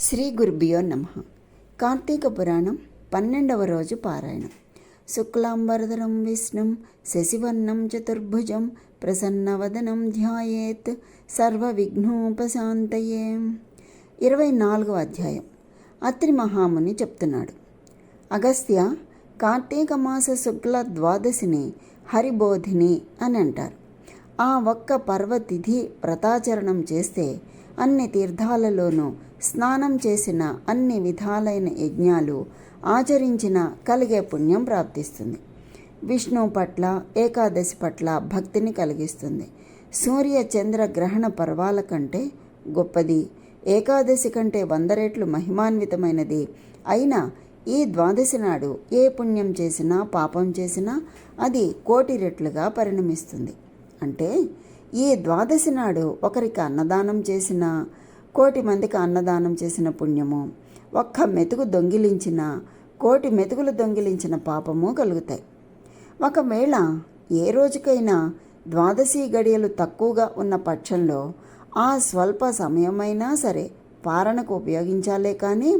శ్రీ గురుభ్యో నమః. కార్తీక పురాణం 12వ రోజు పారాయణం. శుక్లాంబరధరం విష్ణుం శశివర్ణం చతుర్భుజం ప్రసన్నవదనం ధ్యాయేత్ సర్వవిఘ్నోపశాంతయే. 24వ అధ్యాయం. అత్రి మహాముని చెప్తున్నాడు. అగస్త్య, కార్తీక మాస శుక్ల ద్వాదశిని హరిబోధిని అని అంటారు. ఆ ఒక్క పర్వతిథి వ్రతాచరణం చేస్తే అన్ని తీర్థాలలోనూ స్నానం చేసిన, అన్ని విధాలైన యజ్ఞాలు ఆచరించిన కలిగే పుణ్యం ప్రాప్తిస్తుంది. విష్ణువు పట్ల, ఏకాదశి పట్ల భక్తిని కలిగిస్తుంది. సూర్య చంద్ర గ్రహణ పర్వాల కంటే గొప్పది, ఏకాదశి కంటే 100 రెట్లు మహిమాన్వితమైనది అయినా ఈ ద్వాదశి నాడు ఏ పుణ్యం చేసినా, పాపం చేసినా అది 1,000,000 రెట్లుగా పరిణమిస్తుంది. అంటే ఈ ద్వాదశి నాడు ఒకరికి అన్నదానం చేసిన, 1,000,000 మందికి అన్నదానం చేసిన పుణ్యము, ఒక్క మెతుకు దొంగిలించిన, 1,000,000 మెతుకులు దొంగిలించిన పాపము కలుగుతాయి. ఒకవేళ ఏ రోజుకైనా ద్వాదశి గడియలు తక్కువగా ఉన్న పక్షంలో ఆ స్వల్ప సమయమైనా సరే పారణకు ఉపయోగించాలే కానీ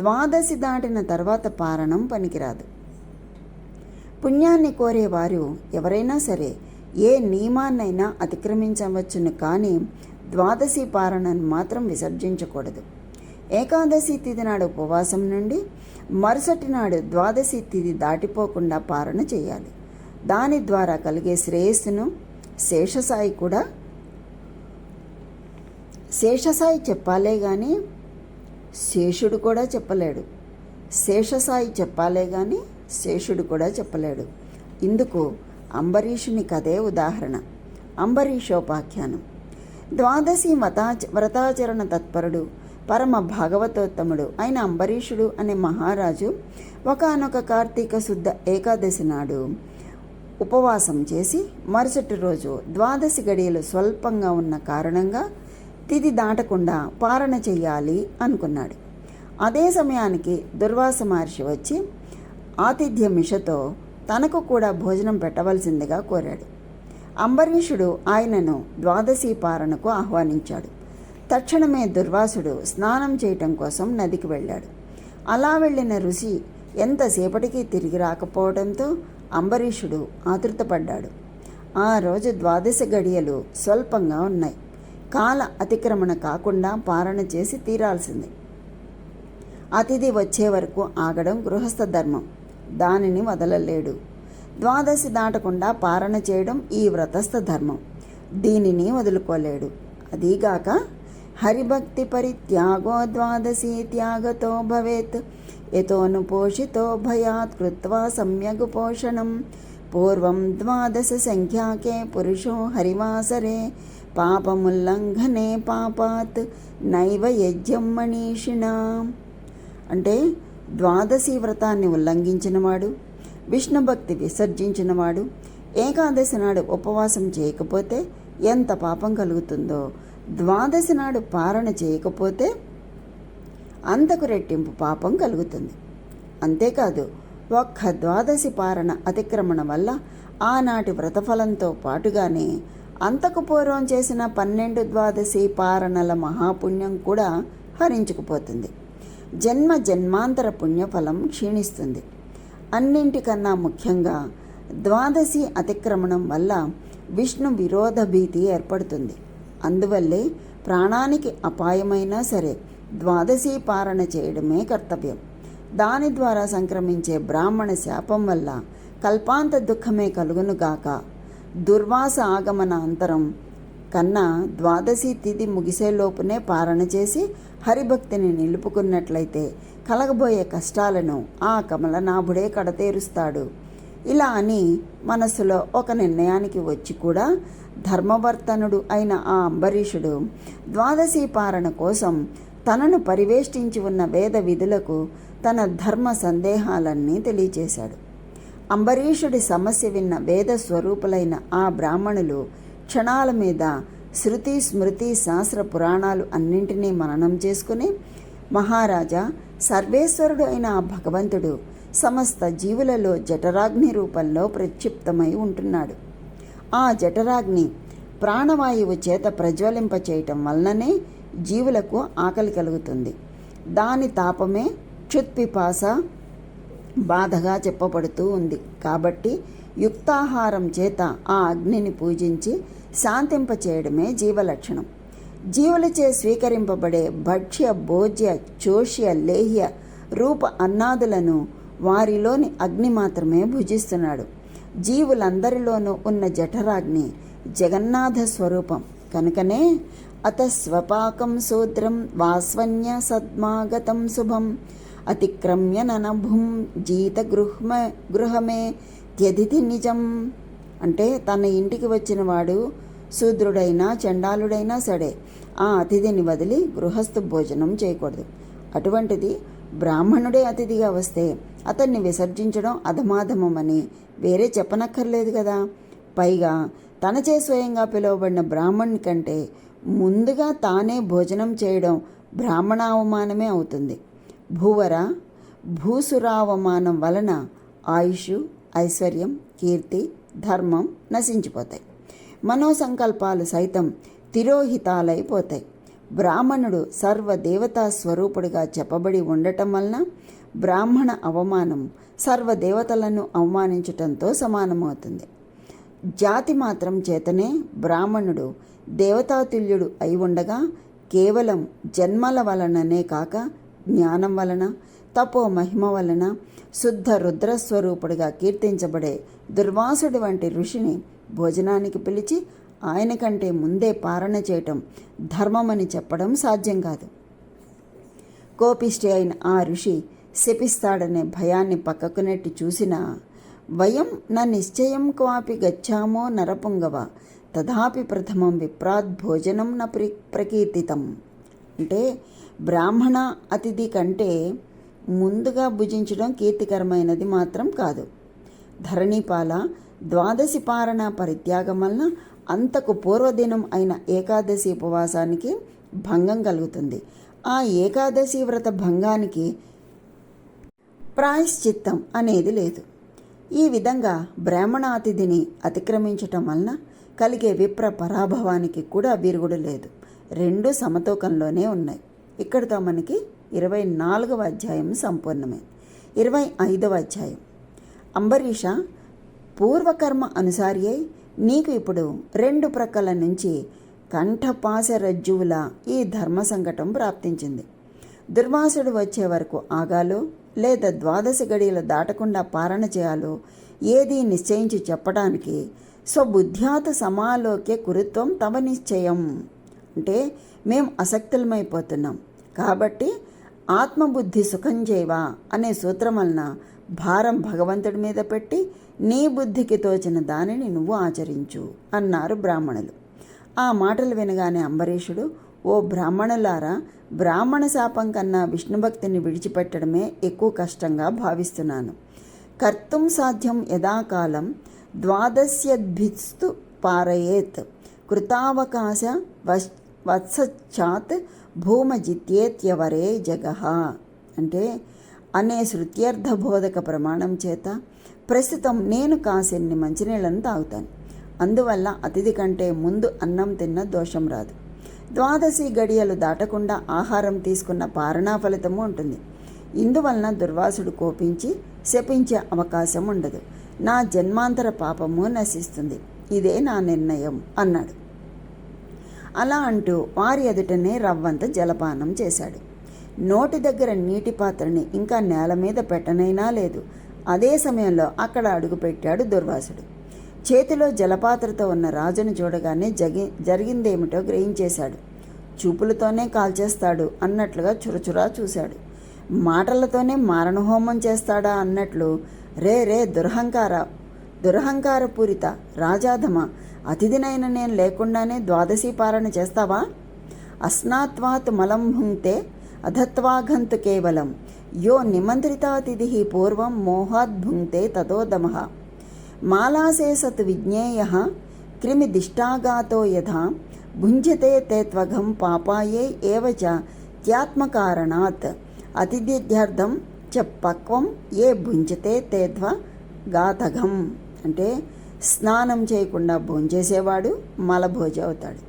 ద్వాదశి దాటిన తర్వాత పారణం పనికిరాదు. పుణ్యాన్ని కోరేవారు ఎవరైనా సరే ఏ నియమాన్నైనా అతిక్రమించవచ్చును, కానీ ద్వాదశి పారణను మాత్రం విసర్జించకూడదు. ఏకాదశి తిథి నాడు ఉపవాసం నుండి మరుసటి నాడు ద్వాదశి తిథి దాటిపోకుండా పారణ చేయాలి. దాని ద్వారా కలిగే శ్రేయస్సును శేషసాయి చెప్పాలే కానీ శేషుడు కూడా చెప్పలేడు. శేషసాయి చెప్పాలే కానీ శేషుడు కూడా చెప్పలేడు. ఇందుకు అంబరీషుని కథే ఉదాహరణ. అంబరీషోపాఖ్యానం. ద్వాదశి వ్రతాచరణ తత్పరుడు, పరమ భాగవతోత్తముడు అయిన అంబరీషుడు అనే మహారాజు ఒకానొక కార్తీక శుద్ధ ఏకాదశి నాడు ఉపవాసం చేసి మరుసటి రోజు ద్వాదశి గడియలు స్వల్పంగా ఉన్న కారణంగా తిథి దాటకుండా పారణ చెయ్యాలి అనుకున్నాడు. అదే సమయానికి దుర్వాస మహర్షి వచ్చి ఆతిథ్య మిషతో తనకు కూడా భోజనం పెట్టవలసిందిగా కోరాడు. అంబరీషుడు ఆయనను ద్వాదశి పారణకు ఆహ్వానించాడు. తక్షణమే దుర్వాసుడు స్నానం చేయటం కోసం నదికి వెళ్ళాడు. అలా వెళ్ళిన ఋషి ఎంతసేపటికి తిరిగి రాకపోవడంతో అంబరీషుడు ఆతృతపడ్డాడు. ఆ రోజు ద్వాదశి గడియలు స్వల్పంగా ఉన్నాయి. కాల అతిక్రమణ కాకుండా పారణ చేసి తీరాల్సింది. అతిథి వచ్చే వరకు ఆగడం గృహస్థ ధర్మం, దానిని వదలలేడు. ద్వాదశి దాటకుండా పారణ చేయడం ఈ వ్రతస్థ ధర్మం, దీనిని వదులుకోలేడు. అదీగాక హరిభక్తి పరిత్యాగో ద్వాదశి త్యాగతో భవేత్ యతోనుపోషితో భయాత్ కృత్వా సమ్యగ్ పోషణం పూర్వం ద్వాదశ సంఖ్యాకే పురుషో హరివాసరే పాపముల్లంఘనే పాపాత్ నైవ యజ్ఞం మనీషిణా. అంటే ద్వాదశి వ్రతాన్ని ఉల్లంఘించినవాడు, విష్ణుభక్తి విసర్జించినవాడు ఏకాదశి నాడు ఉపవాసం చేయకపోతే ఎంత పాపం కలుగుతుందో, ద్వాదశి నాడు పారణ చేయకపోతే అంతకు రెట్టింపు పాపం కలుగుతుంది. అంతేకాదు, ఒక్క ద్వాదశి పారణ అతిక్రమణ వల్ల ఆనాటి వ్రతఫలంతో పాటుగానే అంతకు పూర్వం చేసిన 12 ద్వాదశి పారణల మహాపుణ్యం కూడా హరించుకుపోతుంది. జన్మ జన్మాంతర పుణ్యఫలం క్షీణిస్తుంది. అన్నింటికన్నా ముఖ్యంగా ద్వాదశి అతిక్రమణం వల్ల విష్ణు విరోధ భీతి ఏర్పడుతుంది. అందువల్లే ప్రాణానికి అపాయమైనా సరే ద్వాదశి పారణ చేయడమే కర్తవ్యం. దాని ద్వారా సంక్రమించే బ్రాహ్మణ శాపం వల్ల కల్పాంత దుఃఖమే కలుగునుగాక. దుర్వాస ఆగమన అంతరం కన్నా ద్వాదశి తిథి ముగిసేలోపునే పారణ చేసి హరిభక్తిని నిలుపుకున్నట్లయితే కలగబోయే కష్టాలను ఆ కమలనాభుడే కడతేరుస్తాడు. ఇలా అని మనసులో ఒక నిర్ణయానికి వచ్చి కూడా ధర్మవర్తనుడు అయిన ఆ అంబరీషుడు ద్వాదశి పారణ కోసం తనను పరివేష్టించి ఉన్న వేద విధులకు తన ధర్మ సందేహాలన్నీ తెలియచేశాడు. అంబరీషుడి సమస్య విన్న వేద స్వరూపులైన ఆ బ్రాహ్మణులు క్షణాల మీద శృతి స్మృతి శాస్త్ర పురాణాలు అన్నింటినీ మననం చేసుకుని, మహారాజా, సర్వేశ్వరుడు అయిన ఆ భగవంతుడు సమస్త జీవులలో జఠరాగ్ని రూపంలో ప్రక్షిప్తమై ఉంటున్నాడు. ఆ జఠరాగ్ని ప్రాణవాయువు చేత ప్రజ్వలింపచేయటం వలననే జీవులకు ఆకలి కలుగుతుంది. దాని తాపమే క్షుత్పిపాస బాధగా చెప్పబడుతూ ఉంది. కాబట్టి యుక్తాహారం చేత ఆ అగ్నిని పూజించి శాంతింపచేయడమే జీవలక్షణం. జీవులచే స్వీకరింపబడే భక్ష్య భోజ్య చోష్య లేహ్య రూప అన్నాదులను వారిలోని అగ్ని మాత్రమే భుజిస్తున్నాడు. జీవులందరిలోనూ ఉన్న జఠరాగ్ని జగన్నాథ స్వరూపం కనుకనే అత స్వపాకం శూద్రం వాస్వన్య సద్మాగతం శుభం అతిక్రమ్య ననభుం జీత గృహమే త్యదితి నిజం. అంటే తన ఇంటికి వచ్చిన వాడు శూద్రుడైనా చండాలుడైనా సరే ఆ అతిథిని వదిలి గృహస్థు భోజనం చేయకూడదు. అటువంటిది బ్రాహ్మణుడే అతిథిగా వస్తే అతన్ని విసర్జించడం అధమాధమని వేరే చెప్పనక్కర్లేదు కదా. పైగా తనచే స్వయంగా పిలువబడిన బ్రాహ్మణుని కంటే ముందుగా తానే భోజనం చేయడం బ్రాహ్మణావమానమే అవుతుంది. భూవర భూసురావమానం వలన ఆయుష్, ఐశ్వర్యం, కీర్తి, ధర్మం నశించిపోతాయి. మనోసంకల్పాలు సైతం తిరోహితాలైపోతాయి. బ్రాహ్మణుడు సర్వదేవతా స్వరూపుడిగా చెప్పబడి ఉండటం వలన బ్రాహ్మణ అవమానం సర్వదేవతలను అవమానించటంతో సమానమవుతుంది. జాతి మాత్రం చేతనే బ్రాహ్మణుడు దేవతాతుల్యుడు అయి ఉండగా కేవలం జన్మల వలననే కాక జ్ఞానం వలన తపో మహిమ వలన శుద్ధ రుద్రస్వరూపుడిగా కీర్తించబడే దుర్వాసుడి వంటి ఋషిని భోజనానికి పిలిచి ఆయన కంటే ముందే పారణ చేయటం ధర్మమని చెప్పడం సాధ్యం కాదు. కోపిష్టి అయిన ఆ ఋషి శపిస్తాడనే భయాన్ని పక్కకు నెట్టి చూసినా వయం న నిశ్చయం క్వాపి గచ్చామో నరపుంగవ తథాపి ప్రథమం విప్రాద్ భోజనం న ప్రకీర్తితం. అంటే బ్రాహ్మణ అతిథి కంటే ముందుగా భుజించడం కీర్తికరమైనది మాత్రం కాదు. ధరణిపాల ద్వాదశి పారణ పరిత్యాగం వలన అంతకు పూర్వదినం అయిన ఏకాదశి ఉపవాసానికి భంగం కలుగుతుంది. ఆ ఏకాదశి వ్రత భంగానికి ప్రాయశ్చిత్తం అనేది లేదు. ఈ విధంగా బ్రాహ్మణ అతిథిని అతిక్రమించటం వలన కలిగే విప్ర పరాభవానికి కూడా విరుగుడు లేదు. రెండు సమతూకంలోనే ఉన్నాయి. ఇక్కడితో మనకి 24వ అధ్యాయం సంపూర్ణమే. 25వ అధ్యాయం. అంబరీష, పూర్వకర్మ అనుసారి అయి నీకు ఇప్పుడు 2 ప్రక్కల నుంచి కంఠపాశరజ్జువుల ఈ ధర్మ సంకటం ప్రాప్తించింది. దుర్వాసుడు వచ్చే వరకు ఆగాలో లేదా ద్వాదశి గడియలు దాటకుండా పారణ చేయాలో ఏదీ నిశ్చయించి చెప్పడానికి స్వబుద్ధ్యాత సమాలోక్య కురుత్వం తవ నిశ్చయం. అంటే మేం అసక్తులమైపోతున్నాం కాబట్టి ఆత్మబుద్ధి సుఖం చేయవా అనే సూత్రం వలన భారం భగవంతుడి మీద పెట్టి నీ బుద్ధికి తోచిన దానిని నువ్వు ఆచరించు అన్నారు బ్రాహ్మణులు. ఆ మాటలు వినగానే అంబరీషుడు, ఓ బ్రాహ్మణులారా, బ్రాహ్మణ శాపం కన్నా విష్ణుభక్తిని విడిచిపెట్టడమే ఎక్కువ కష్టంగా భావిస్తున్నాను. కర్తుం సాధ్యం యథాకాలం ద్వాదశ్యద్భిస్తు పారయేత్ కృతావకాశ వత్సచ్చాత్ భూమజిత్యేత్యవరే జగహ. అంటే అనే శృత్యర్థబోధక ప్రమాణం చేత ప్రస్తుతం నేను కాసిన్ని మంచినీళ్ళను తాగుతాను. అందువల్ల అతిథి కంటే ముందు అన్నం తిన్న దోషం రాదు. ద్వాదశి గడియలు దాటకుండా ఆహారం తీసుకున్న పారణా ఫలితము ఉంటుంది. ఇందువలన దుర్వాసుడు కోపించి శపించే అవకాశం ఉండదు. నా జన్మాంతర పాపము నశిస్తుంది. ఇదే నా నిర్ణయం అన్నాడు. అలా అంటూ వారి ఎదుటనే రవ్వంత జలపానం చేశాడు. నోటి దగ్గర నీటి పాత్రని ఇంకా నేల మీద పెట్టనైనా లేదు. అదే సమయంలో అక్కడ అడుగుపెట్టాడు దుర్వాసుడు. చేతిలో జలపాత్రతో ఉన్న రాజును చూడగానే జరిగిందేమిటో గ్రహించేశాడు. చూపులతోనే కాల్చేస్తాడు అన్నట్లుగా చురచురా చూశాడు. మాటలతోనే మారణహోమం చేస్తాడా అన్నట్లు రే రే దురహంకారపూరిత రాజాధమ, అతిథినైన నేను లేకుండానే ద్వాదశి పారణ చేస్తావా? అస్నాత్వాత్ మలం భుంక్తే అధత్వాఘంతు కేవలం యో నిమంత్రితాతిథి పూర్వం మోహాద్ భుంక్తే తతోదమః మాలాసే సత్ విజ్ఞేయ క్రిమిదిష్టాగాతో యథా భుంజతే తే త్వఘం పాపాయే ఏవ చ త్యాత్మకారణాత్ అతిథ్యర్థం చ పక్వం ఏ భుంజతే తేధ్వ గాతఘం. అంటే స్నానం చేయకుండా భోంచేసేవాడు మలభోజి అవుతాడు.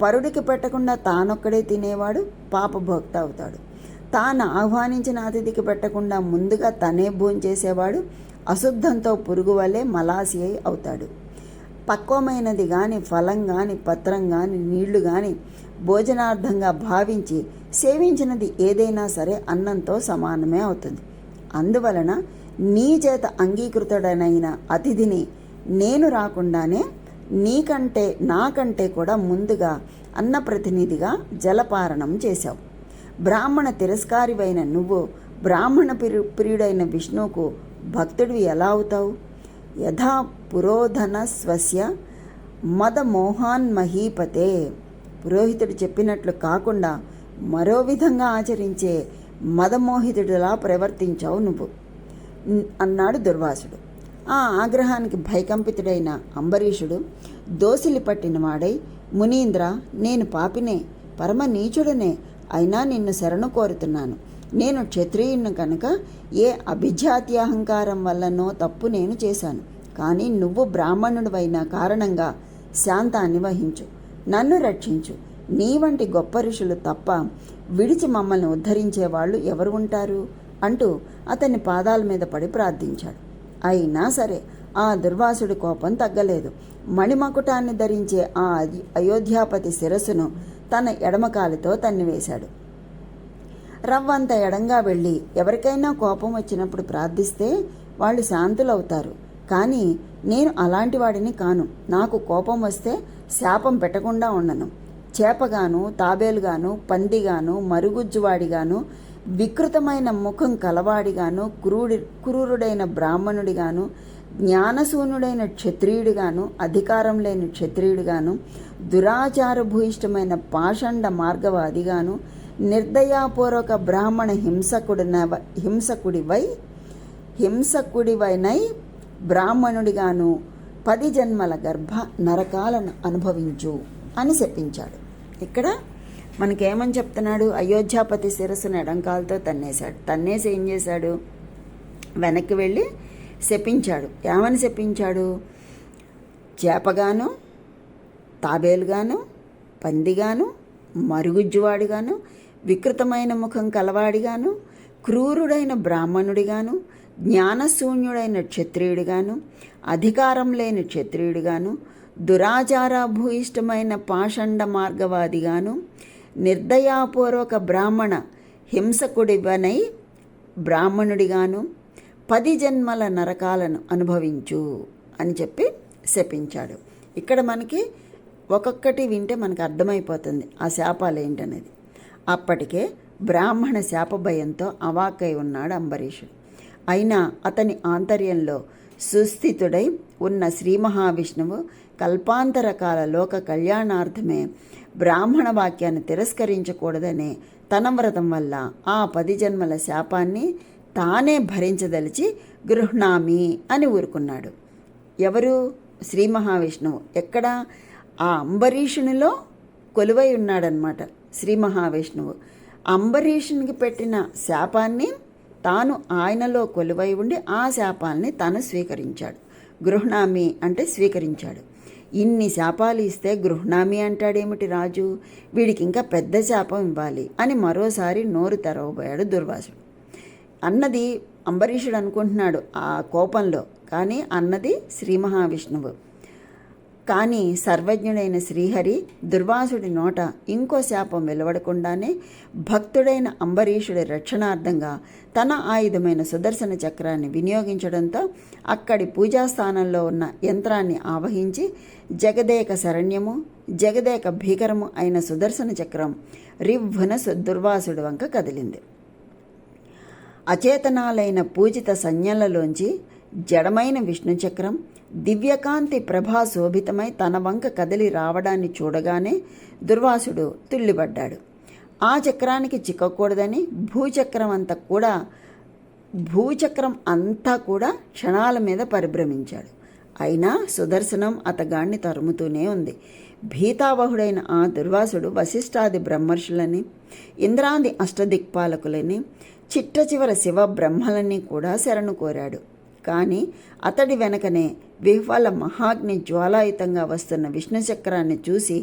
పరుడికి పెట్టకుండా తానొక్కడే తినేవాడు పాపభోక్త అవుతాడు. తాను ఆహ్వానించిన అతిథికి పెట్టకుండా ముందుగా తనే భోంచేసేవాడు అశుద్ధంతో పురుగు వలె మలాసి అవుతాడు. పక్వమైనది కానీ, ఫలం కానీ, పత్రం కానీ, నీళ్లు కానీ భోజనార్థంగా భావించి సేవించినది ఏదైనా సరే అన్నంతో సమానమే అవుతుంది. అందువలన నీ చేత అంగీకృతుడనైన అతిథిని నేను రాకుండానే నాకంటే కూడా ముందుగా అన్నప్రతినిధిగా జలపారణం చేశావు. బ్రాహ్మణ తిరస్కారివైన నువ్వు బ్రాహ్మణ ప్రియుడైన విష్ణువుకు భక్తుడివి ఎలా అవుతావు? యథా పురోధన స్వస్య మదమోహాన్ మహీపతే. పురోహితుడు చెప్పినట్లు కాకుండా మరో విధంగా ఆచరించే మదమోహితుడిలా ప్రవర్తించావు నువ్వు అన్నాడు దుర్వాసుడు. ఆ ఆగ్రహానికి భయకంపితుడైన అంబరీషుడు దోసిలి పట్టిన వాడై, మునీంద్ర, నేను పాపినే, పరమ నీచుడనే, అయినా నిన్ను శరణు కోరుతున్నాను. నేను క్షత్రియుని కనుక ఏ అభిజాత్యాహంకారం వల్లనో తప్పు నేను చేశాను. కానీ నువ్వు బ్రాహ్మణుడివైన కారణంగా శాంతాన్ని వహించు, నన్ను రక్షించు. నీ వంటి గొప్ప ఋషులు తప్ప విడిచి మమ్మల్ని ఉద్ధరించేవాళ్ళు ఎవరు ఉంటారు అంటూ అతని పాదాల మీద పడి ప్రార్థించాడు. అయినా సరే ఆ దుర్వాసుడి కోపం తగ్గలేదు. మణిమకుటాన్ని ధరించే ఆ అయోధ్యాపతి శిరస్సును తన ఎడమకాలితో తన్నివేశాడు. రవ్వంత ఎడంగా వెళ్ళి ఎవరికైనా కోపం వచ్చినప్పుడు ప్రార్థిస్తే వాళ్ళు శాంతులవుతారు. కానీ నేను అలాంటి వాడిని కాను. నాకు కోపం వస్తే శాపం పెట్టకుండా ఉండను. చేపగాను, తాబేలుగాను, పందిగాను, మరుగుజ్జువాడిగాను, వికృతమైన ముఖం కలవాడిగాను, క్రూరుడైన బ్రాహ్మణుడిగాను, జ్ఞానశూన్యుడైన క్షత్రియుడిగాను, అధికారం లేని క్షత్రియుడిగాను, దురాచారభూయిష్టమైన పాషండ మార్గవాదిగాను, నిర్దయాపూర్వక బ్రాహ్మణ హింసకుడివైనై బ్రాహ్మణుడిగాను 10 జన్మల గర్భ నరకాలను అనుభవించు అని చెప్పించాడు. ఇక్కడ మనకేమని చెప్తున్నాడు? అయోధ్యాపతి శిరస్సును ఎడంకాలతో తన్నేశాడు. తన్నేసి ఏం చేశాడు? వెనక్కి వెళ్ళి శపించాడు. ఏమని శపించాడు? చేపగాను, తాబేలుగాను, పందిగాను, మరుగుజ్జువాడిగాను, వికృతమైన ముఖం కలవాడిగాను, క్రూరుడైన బ్రాహ్మణుడిగాను, జ్ఞానశూన్యుడైన క్షత్రియుడిగాను, అధికారం లేని క్షత్రియుడిగాను, దురాచారభూయిష్టమైన పాషండ మార్గవాదిగాను, నిర్దయాపూర్వక బ్రాహ్మణ హింసకుడివనై బ్రాహ్మణుడిగాను 10 జన్మల నరకాలను అనుభవించు అని చెప్పి శపించాడు. ఇక్కడ మనకి ఒక్కొక్కటి వింటే మనకు అర్థమైపోతుంది ఆ శాపాలు ఏంటనేది. అప్పటికే బ్రాహ్మణ శాప భయంతో అవాక్కై ఉన్నాడు అంబరీషుడు. అయినా అతని ఆంతర్యంలో సుస్థితుడై ఉన్న శ్రీ మహావిష్ణువు కల్పాంతరకాల లోక కళ్యాణార్థమే బ్రాహ్మణ వాక్యాన్ని తిరస్కరించకూడదనే తన వ్రతం వల్ల ఆ 10 జన్మల శాపాన్ని తానే భరించదలిచి గృహ్ణామి అని ఊరుకున్నాడు. ఎవరు? శ్రీ మహావిష్ణువు. ఎక్కడ? ఆ అంబరీషునిలో కొలువై ఉన్నాడనమాట శ్రీ మహావిష్ణువు. అంబరీషునికి పెట్టిన శాపాన్ని తాను ఆయనలో కొలువై ఉండి ఆ శాపాల్ని తాను స్వీకరించాడు. గృహ్ణామి అంటే స్వీకరించాడు. ఇన్ని శాపాలు ఇస్తే గృహ్ణామి అంటాడేమిటి రాజు? వీడికి ఇంకా పెద్ద శాపం ఇవ్వాలి అని మరోసారి నోరు తెరవబోయాడు దుర్వాసుడు. అన్నది అంబరీషుడు అనుకుంటున్నాడు ఆ కోపంలో, కానీ అన్నది శ్రీ మహావిష్ణువు. కానీ సర్వజ్ఞుడైన శ్రీహరి దుర్వాసుడి నోట ఇంకో శాపం వెలువడకుండానే భక్తుడైన అంబరీషుడి రక్షణార్థంగా తన ఆయుధమైన సుదర్శన చక్రాన్ని వినియోగించడంతో అక్కడి పూజాస్థానంలో ఉన్న యంత్రాన్ని ఆవహించి జగదేక శరణ్యము, జగదేక భీకరము అయిన సుదర్శన చక్రం రివ్వున దుర్వాసుడి వంక కదిలింది. అచేతనాలైన పూజిత సంజ్ఞలలోంచి జడమైన విష్ణుచక్రం దివ్యకాంతి ప్రభా శోభితమై తన వంక కదిలి రావడాన్ని చూడగానే దుర్వాసుడు తుళ్ళిపడ్డాడు. ఆ చక్రానికి చిక్కకూడదని భూచక్రం అంతా కూడా క్షణాల మీద పరిభ్రమించాడు. అయినా సుదర్శనం అతగాణ్ణి తరుముతూనే ఉంది. భీతావహుడైన ఆ దుర్వాసుడు వశిష్ఠాది బ్రహ్మర్షులని, ఇంద్రాది అష్టదిక్పాలకులని, చిట్ట చివర శివ బ్రహ్మలని కూడా శరణు కోరాడు. కానీ అతడి వెనకనే విహ్వల మహాగ్ని జ్వాలాయుతంగా వస్తున్న విష్ణుచక్రాన్ని చూసి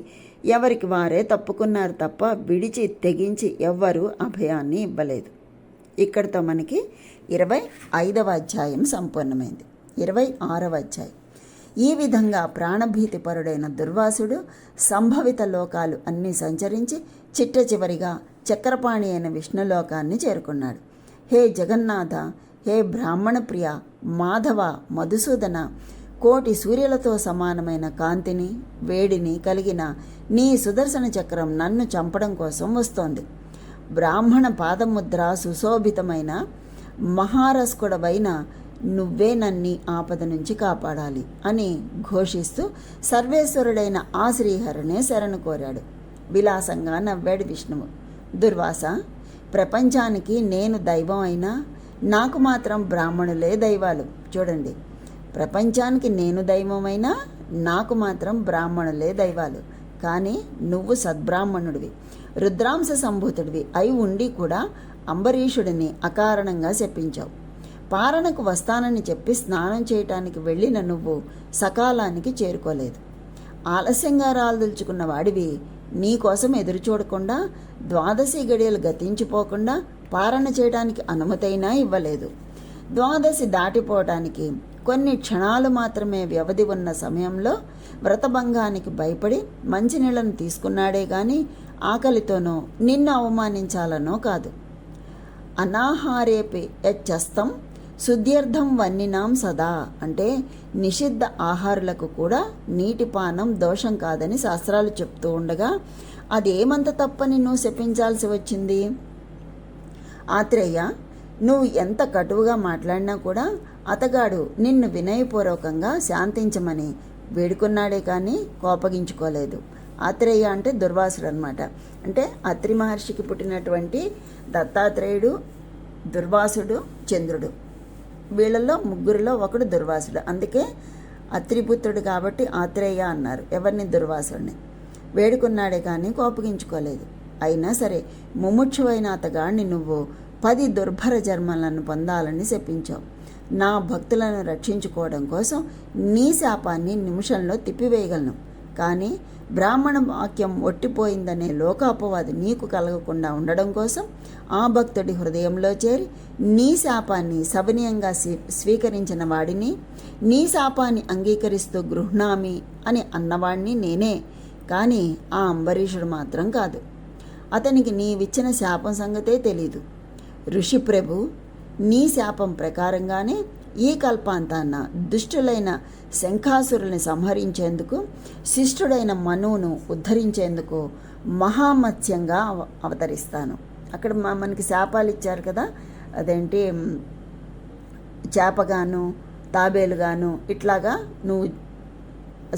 ఎవరికి వారే తప్పుకున్నారు తప్ప విడిచి తెగించి ఎవ్వరూ అభయాన్ని ఇవ్వలేదు. ఇక్కడితో మనకి 25వ అధ్యాయం సంపూర్ణమైంది. 26వ అధ్యాయం. ఈ విధంగా ప్రాణభీతిపరుడైన దుర్వాసుడు సంభవిత లోకాలు అన్నీ సంచరించి చిట్ట చివరిగా చక్రపాణి అయిన విష్ణులోకాన్ని చేరుకున్నాడు. హే జగన్నాథ, హే బ్రాహ్మణ ప్రియ, మాధవ, మధుసూదన, కోటి సూర్యులతో సమానమైన కాంతిని వేడిని కలిగిన నీ సుదర్శన చక్రం నన్ను చంపడం కోసం వస్తోంది. బ్రాహ్మణ పాదముద్ర సుశోభితమైన మహారస్కుడవైన నువ్వే నన్ని ఆపద నుంచి కాపాడాలి అని ఘోషిస్తూ సర్వేశ్వరుడైన ఆ శ్రీహరినే శరణు కోరాడు. విలాసంగా నవ్వాడు విష్ణువు. దుర్వాస, ప్రపంచానికి నేను దైవం అయినా నాకు మాత్రం బ్రాహ్మణులే దైవాలు. చూడండి, ప్రపంచానికి నేను దైవమైనా నాకు మాత్రం బ్రాహ్మణులే దైవాలు. కానీ నువ్వు సద్బ్రాహ్మణుడివి, రుద్రాంశ సంభూతుడివి అయి ఉండి కూడా అంబరీషుడిని అకారణంగా శపించావు. పారణకు వస్తానని చెప్పి స్నానం చేయటానికి వెళ్ళిన నువ్వు సకాలానికి చేరుకోలేదు. ఆలస్యంగా రాల్దుల్చుకున్న వాడివి నీకోసం ఎదురు చూడకుండా 12 గడియలు గతించిపోకుండా పారణ చేయడానికి అనుమతైనా ఇవ్వలేదు. 12 దాటిపోవటానికి కొన్ని క్షణాలు మాత్రమే వ్యవధి ఉన్న సమయంలో వ్రతభంగానికి భయపడి మంచినీళ్లను తీసుకున్నాడే గాని ఆకలితోనో నిన్ను అవమానించాలనో కాదు. అనాహారేపి యచ్చస్తం శుద్ధ్యర్థం వన్నినాం సదా అంటే నిషిద్ధ ఆహారులకు కూడా నీటిపానం దోషం కాదని శాస్త్రాలు చెప్తూ ఉండగా అదేమంత తప్పని నువ్వు శపించాల్సి వచ్చింది? ఆత్రేయ, నువ్వు ఎంత కటువుగా మాట్లాడినా కూడా అతగాడు నిన్ను వినయపూర్వకంగా శాంతించమని వేడుకున్నాడే కానీ కోపగించుకోలేదు. ఆత్రేయ అంటే దుర్వాసుడు అనమాట. అంటే అత్రి మహర్షికి పుట్టినటువంటి దత్తాత్రేయుడు, దుర్వాసుడు, చంద్రుడు, వీళ్ళల్లో ముగ్గురిలో ఒకడు దుర్వాసుడు. అందుకే అత్రిపుత్రుడు కాబట్టి ఆత్రేయ అన్నారు ఎవరిని? దుర్వాసుడిని. వేడుకున్నాడే కానీ కోపగించుకోలేదు. అయినా సరే ముముక్షువైన అతగాడిని నువ్వు 10 దుర్భర జన్మలను పొందాలని శపించావు. నా భక్తులను రక్షించుకోవడం కోసం నీ శాపాన్ని నిమిషంలో తిప్పివేయగలను. కానీ బ్రాహ్మణ వాక్యం ఒట్టిపోయిందనే లోకాపవాది నీకు కలగకుండా ఉండడం కోసం ఆ భక్తుడి హృదయంలో చేరి నీ శాపాన్ని సవినయంగా స్వీకరించిన వాడిని, నీ శాపాన్ని అంగీకరిస్తూ గృహ్ణామి అని అన్నవాడిని నేనే. కానీ ఆ అంబరీషుడు మాత్రం కాదు. అతనికి నీవిచ్చిన శాపం సంగతే తెలీదు. ఋషి ప్రభు, నీ శాపం ప్రకారంగానే ఈ కల్పాంతాన్న దుష్టులైన శంఖాసురుల్ని సంహరించేందుకు, శిష్టుడైన మనువును ఉద్ధరించేందుకు మహామత్స్యంగా అవతరిస్తాను. అక్కడ మనకి శాపాలు ఇచ్చారు కదా, అదేంటి చేపగాను తాబేలుగాను ఇట్లాగా నువ్వు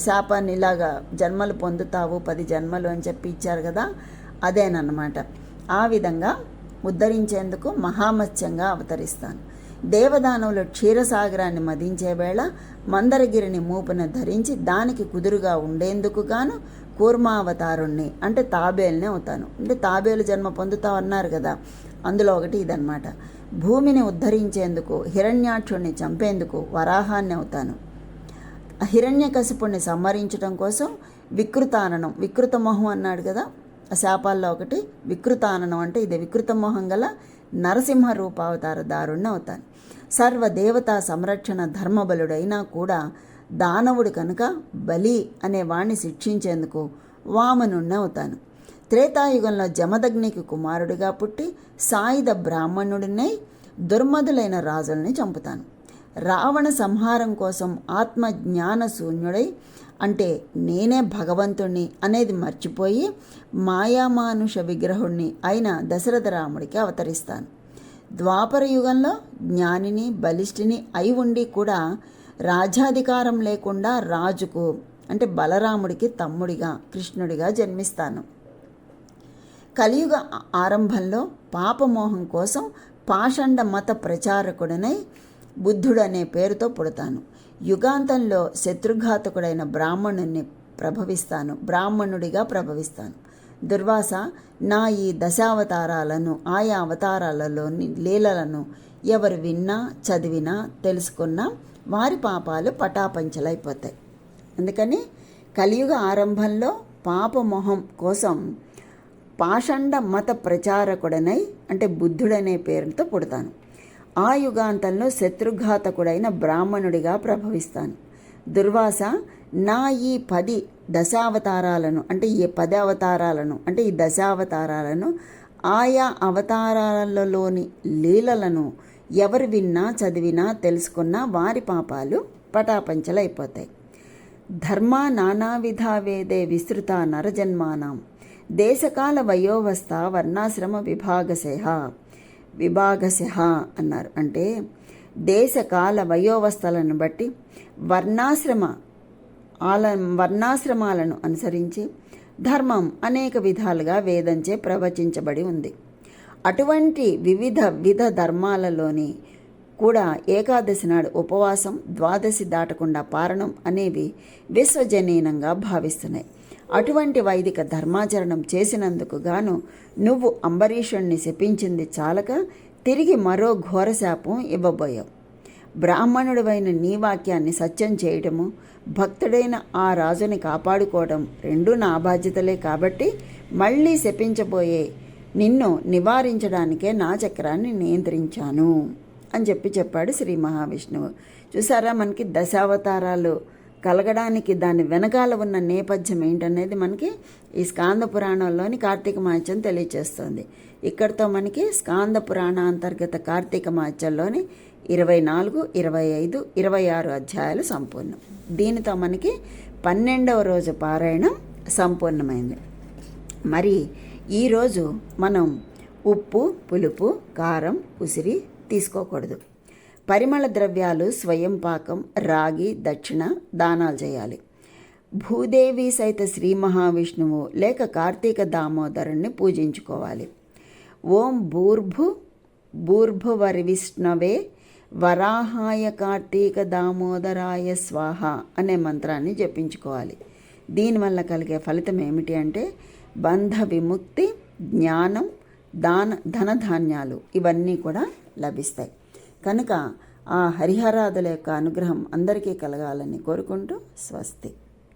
శాపాన్ని ఇలాగా జన్మలు పొందుతావు 10 జన్మలు అని చెప్పి ఇచ్చారు కదా, అదేనన్నమాట. ఆ విధంగా ఉద్ధరించేందుకు మహామత్స్యంగా అవతరిస్తాను. దేవదానవులు క్షీరసాగరాన్ని మదించే వేళ మందరగిరిని మూపున ధరించి దానికి కుదురుగా ఉండేందుకు గాను కూర్మావతారుణ్ణి అంటే తాబేలునే అవుతాను. అంటే తాబేలు జన్మ పొందుతావన్నారు కదా, అందులో ఒకటి ఇదన్నమాట. భూమిని ఉద్ధరించేందుకు హిరణ్యాక్షుణ్ణి చంపేందుకు వరాహాన్ని అవుతాను. హిరణ్యకశిపుణ్ణి సంహరించడం కోసం వికృతాననం, వికృతమోహం అన్నాడు కదా ఆ శాపాల్లో ఒకటి. వికృతాననం అంటే ఇది వికృతమోహం గల నరసింహ రూపావతార దారుణ్ణి అవుతాను. సర్వదేవతా సంరక్షణ ధర్మబలుడైనా కూడా దానవుడు కనుక బలి అనే వాణ్ణి శిక్షించేందుకు వామనుణ్ణి అవుతాను. త్రేతాయుగంలో జమదగ్నికి కుమారుడిగా పుట్టి సాయుధ బ్రాహ్మణుడినై దుర్మధులైన రాజుల్ని చంపుతాను. రావణ సంహారం కోసం ఆత్మజ్ఞాన శూన్యుడై అంటే నేనే భగవంతుణ్ణి అనేది మర్చిపోయి మాయామానుష విగ్రహుణ్ణి అయిన దశరథ రాముడికి అవతరిస్తాను. ద్వాపర యుగంలో జ్ఞానిని బలిష్ఠిని అయి ఉండి కూడా రాజ్యాధికారం లేకుండా రాజుకు అంటే బలరాముడికి తమ్ముడిగా కృష్ణుడిగా జన్మిస్తాను. కలియుగ ఆరంభంలో పాపమోహం కోసం పాషండ మత ప్రచారకుడనై బుద్ధుడనే పేరుతో పుడతాను. యుగాంతంలో శత్రుఘాతకుడైన బ్రాహ్మణుడిగా ప్రభవిస్తాను. దుర్వాస, నా ఈ దశావతారాలను ఆయా అవతారాలలోని లీలలను ఎవరు విన్నా చదివినా తెలుసుకున్నా వారి పాపాలు పటాపంచలైపోతాయి. అందుకని కలియుగ ఆరంభంలో పాపమోహం కోసం పాషండ మత ప్రచారకుడనై అంటే బుద్ధుడనే పేరుతో పుడతాను. ఆ యుగాంతంలో శత్రుఘాతకుడైన బ్రాహ్మణుడిగా ప్రభవిస్తాను. దుర్వాస, నా ఈ 10 దశావతారాలను అంటే ఈ 10 అవతారాలను అంటే ఈ దశావతారాలను ఆయా అవతారాలలోని లీలలను ఎవరు విన్నా చదివినా తెలుసుకున్నా వారి పాపాలు పటాపంచలైపోతాయి. ధర్మ నానావిధా వేదే విస్తృత నరజన్మానాం దేశకాల వయోవస్థ వర్ణాశ్రమ విభాగశః అన్నారు. అంటే దేశకాల వయోవస్థలను బట్టి వర్ణాశ్రమాలను అనుసరించి ధర్మం అనేక విధాలుగా వేదంచే ప్రవచించబడి ఉంది. అటువంటి వివిధ ధర్మాలలోని కూడా ఏకాదశి నాడు ఉపవాసం, ద్వాదశి దాటకుండా పారణం అనేవి విశ్వజనీనంగా భావిస్తున్నాయి. అటువంటి వైదిక ధర్మాచరణం చేసినందుకు గాను నువ్వు అంబరీషుణ్ణి శపించింది చాలక తిరిగి మరో ఘోర శాపం ఇవ్వబోయావు. బ్రాహ్మణుడివైన నీ వాక్యాన్ని సత్యం చేయడము, భక్తుడైన ఆ రాజుని కాపాడుకోవడం రెండూ నా బాధ్యతలే. కాబట్టి మళ్ళీ శపించబోయే నిన్ను నివారించడానికే నా చక్రాన్ని నియంత్రించాను అని చెప్పాడు శ్రీ మహావిష్ణువు. చూసారా, మనకి దశావతారాలు కలగడానికి దాని వెనకాల ఉన్న నేపథ్యం ఏంటనేది మనకి ఈ స్కాంద పురాణంలోని కార్తీక మాత్యం తెలియచేస్తుంది. ఇక్కడితో మనకి స్కాంద పురాణాంతర్గత కార్తీక మాత్యంలోని 24, 25, 26 అధ్యాయాలు సంపూర్ణం. దీనితో మనకి 12వ రోజు పారాయణం సంపూర్ణమైంది. మరి ఈరోజు మనం ఉప్పు, పులుపు, కారం, ఉసిరి తీసుకోకూడదు. పరిమళ ద్రవ్యాలు, స్వయం పాకం, రాగి, దక్షిణ దానాలు చేయాలి. భూదేవి సైత శ్రీ మహావిష్ణువు లేక కార్తీక దామోదరుణ్ణి పూజించుకోవాలి. ఓం భూర్భువరివిష్ణవే వరాహాయ కార్తీక దామోదరాయ స్వాహ అనే మంత్రాన్ని జపించుకోవాలి. దీనివల్ల కలిగే ఫలితం ఏమిటి అంటే బంధ విముక్తి, జ్ఞానం, ధనధాన్యాలు ఇవన్నీ కూడా లభిస్తాయి. కనుక ఆ హరిహరాదుల యొక్క అనుగ్రహం అందరికీ కలగాలని కోరుకుంటూ స్వస్తి.